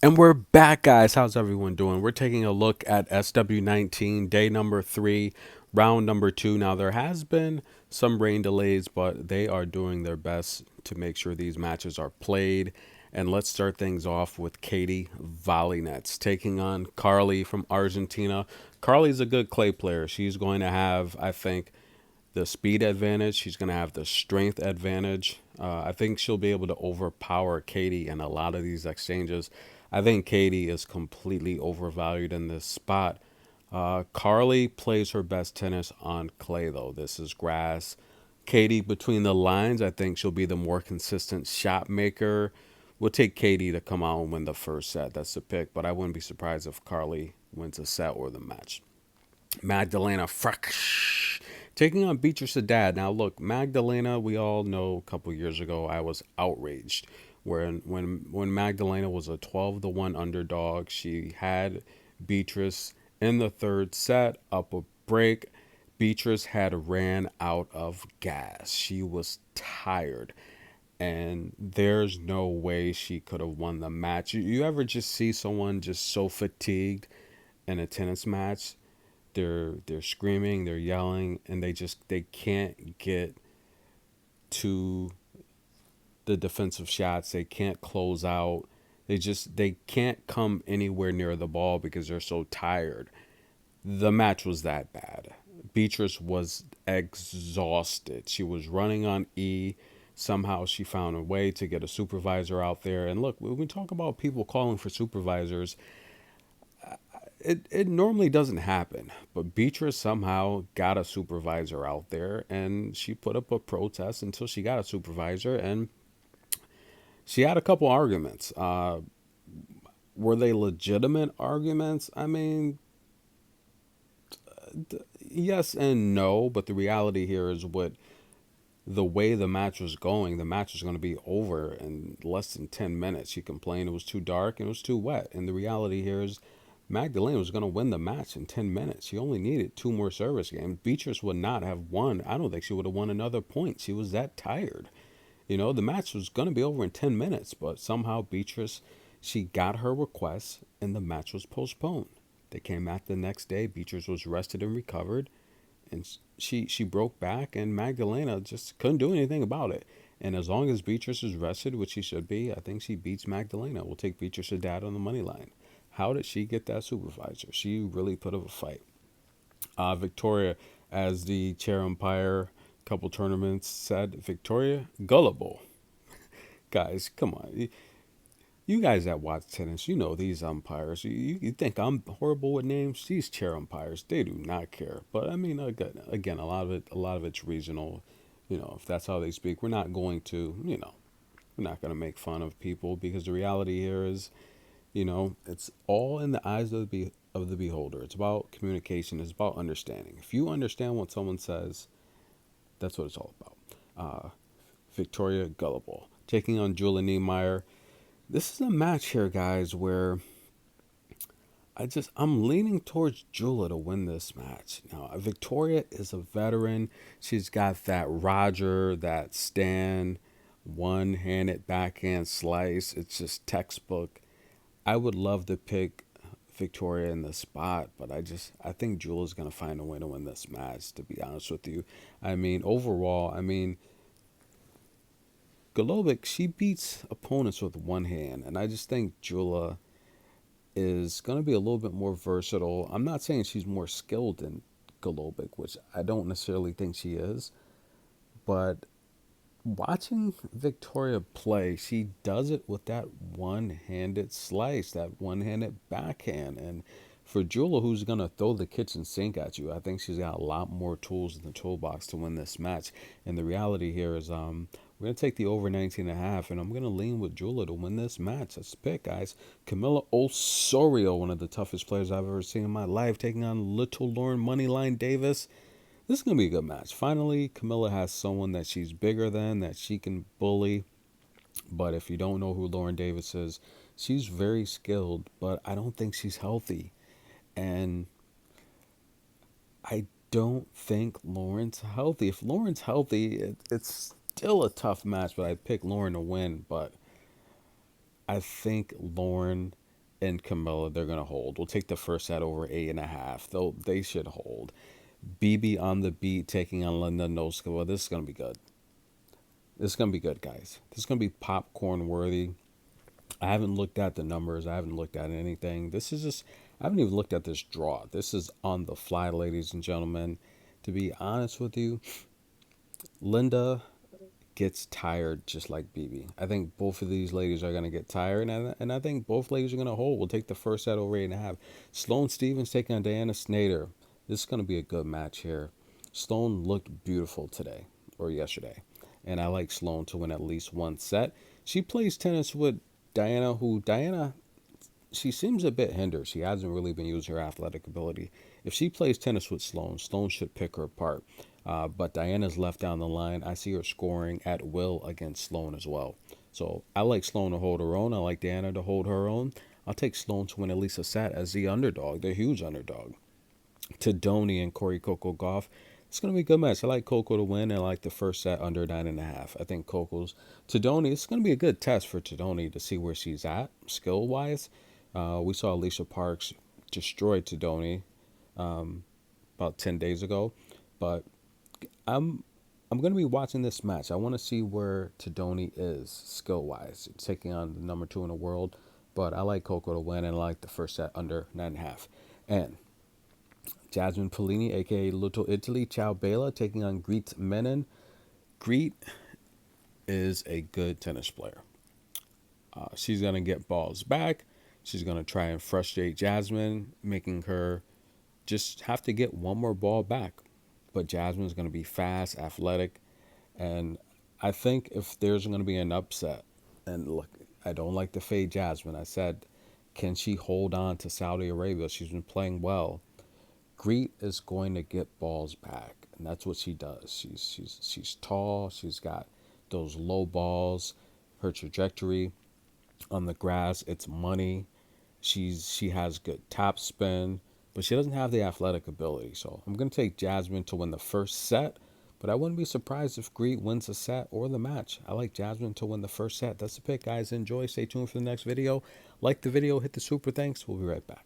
And we're back, guys. How's everyone doing? We're taking a look at SW19, day number 3, round number 2. Now, there has been some rain delays, but they are doing their best to make sure these matches are played. And let's start things off with Katie Volleynets taking on Carly from Argentina. Carly's a good clay player. She's going to have, I think, the speed advantage. She's going to have the strength advantage. I think she'll be able to overpower Katie in a lot of these exchanges. I think Katie is completely overvalued in this spot. Carly plays her best tennis on clay, though. This is grass. Katie, between the lines, I think she'll be the more consistent shot maker. We'll take Katie to come out and win the first set. That's the pick, but I wouldn't be surprised if Carly wins a set or the match. Magdalena Frech taking on Beatrice Haddad. Now, look, Magdalena, we all know a couple years ago I was outraged when Magdalena was a 12-1 underdog. She had Beatrice in the third set up a break. Beatrice had ran out of gas. She was tired. And there's no way she could have won the match. You ever just see someone just so fatigued in a tennis match? They're screaming, they're yelling, and they can't get to the defensive shots. They can't close out. They can't come anywhere near the ball because they're so tired. The match was that bad. Beatrice was exhausted. She was running on E. Somehow she found a way to get a supervisor out there. And look, when we talk about people calling for supervisors, it normally doesn't happen, but Beatrice somehow got a supervisor out there and she put up a protest until she got a supervisor, and she had a couple arguments. Were they legitimate arguments? I mean, yes and no, but the reality here is what the way the match was going, the match was going to be over in less than 10 minutes. She complained it was too dark and it was too wet. And the reality here is Magdalena was going to win the match in 10 minutes. She only needed two more service games. Beatrice would not have won. I don't think she would have won another point. She was that tired. The match was going to be over in 10 minutes, but somehow Beatrice, she got her request and the match was postponed. They came back the next day. Beatrice was rested and recovered, and she broke back, and Magdalena just couldn't do anything about it. And as long as Beatrice is rested, which she should be, I think she beats Magdalena. We'll take Beatrice Haddad on the money line. How did she get that supervisor? She really put up a fight. Victoria, as the chair umpire, a couple tournaments said, Victoria gullible. Guys, come on. You guys that watch tennis, you know these umpires. You think I'm horrible with names? These chair umpires, they do not care. But I mean, again, a lot of it's regional. If that's how they speak, we're not going to, we're not going to make fun of people, because the reality here is, it's all in the eyes of the beholder. It's about communication. It's about understanding. If you understand what someone says, that's what it's all about. Victoria Gullible taking on Julia Niemeyer. This is a match here, guys, where I'm leaning towards Julia to win this match. Now, Victoria is a veteran. She's got that Roger, that Stan, one-handed backhand slice. It's just textbook. I would love to pick Victoria in the spot, but I think Julia's gonna find a way to win this match, to be honest with you. I mean, overall, Golovic, she beats opponents with one hand, and I just think Julia is going to be a little bit more versatile. I'm not saying she's more skilled than Golovic, which I don't necessarily think she is, but watching Victoria play, she does it with that one-handed slice, that one-handed backhand. And for Julia, who's going to throw the kitchen sink at you, I think she's got a lot more tools in the toolbox to win this match. And the reality here is we're going to take the over 19.5, and I'm going to lean with Julia to win this match. Let's pick, guys. Camilla Osorio, one of the toughest players I've ever seen in my life, taking on Little Lauren Moneyline Davis. This is going to be a good match. Finally, Camilla has someone that she's bigger than, that she can bully. But if you don't know who Lauren Davis is, she's very skilled, but I don't think she's healthy. And I don't think Lauren's healthy. If Lauren's healthy, it's still a tough match, but I pick Lauren to win. But I think Lauren and Camilla, they're gonna hold. We'll take the first set over 8.5. They should hold. BB on the beat taking on Linda Noskova. This is gonna be good. This is gonna be good, guys. This is gonna be popcorn worthy. I haven't looked at the numbers. I haven't looked at anything. This is just, I haven't even looked at this draw. This is on the fly, ladies and gentlemen. To be honest with you, Linda gets tired just like BB. I think both of these ladies are going to get tired, and I think both ladies are going to hold. We'll take the first set over 8.5. Sloane Stevens taking on Aryna Shnaider. This is going to be a good match here. Sloane looked beautiful today or yesterday, and I like Sloane to win at least one set. She plays tennis with Diana, she seems a bit hindered. She hasn't really been using her athletic ability. If she plays tennis with Sloane, Sloane should pick her apart. But Diana's left down the line. I see her scoring at will against Sloane as well. So I like Sloane to hold her own. I like Diana to hold her own. I'll take Sloane to win at least a set as the underdog, the huge underdog. Todoni and Coco Gauff. It's going to be a good match. I like Coco to win, and I like the first set under 9.5. I think Coco's Todoni. It's going to be a good test for Todoni to see where she's at skill wise. We saw Alicia Parks destroy Todoni about 10 days ago, but I'm going to be watching this match. I want to see where Todoni is skill wise, taking on the number 2 in the world. But I like Coco to win, and I like the first set under 9.5. And Jasmine Polini, aka Little Italy, Ciao Bella, taking on Greet Menon. Greet is a good tennis player. She's going to get balls back. She's going to try and frustrate Jasmine, making her just have to get one more ball back. But Jasmine's going to be fast, athletic, and I think if there's going to be an upset, and look, I don't like to fade Jasmine. I said, can she hold on to Saudi Arabia? She's been playing well. Greet is going to get balls back, and that's what she does. She's tall. She's got those low balls. Her trajectory on the grass, it's money. She has good top spin, but she doesn't have the athletic ability. So I'm going to take Jasmine to win the first set, but I wouldn't be surprised if Greet wins the set or the match. I like Jasmine to win the first set. That's the pick, guys. Enjoy. Stay tuned for the next video. Like the video. Hit the super thanks. We'll be right back.